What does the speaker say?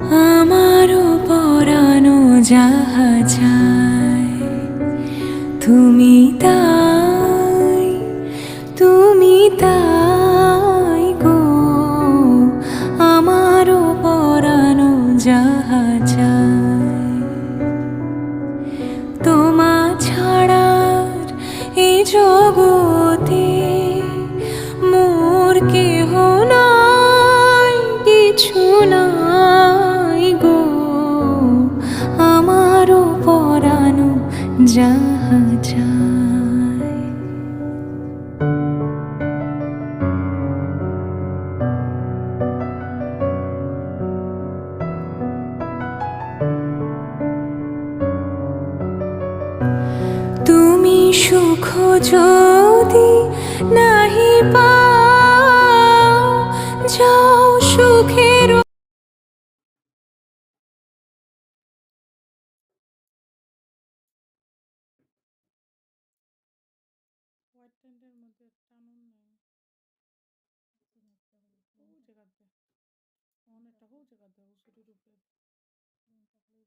আমারও পরানো যাহা চায় তুমি তাই, তুমি তাই গো। আমারও পরানো যাহা চায় তোমা ছাড়ার এই জগতে মোর কেহ নাই, কিছু নাই গো। আমারও পরানো যাহা চায়। তুমি সুখ যদি নাহি পাও, যাও সুখের হোয়াইট টেন্টের মধ্যে টানুন নাই হচ্ছে কাঁদবে অনেকটা হচ্ছে কাঁদবে ছুটির উপরে থাকলেই বসে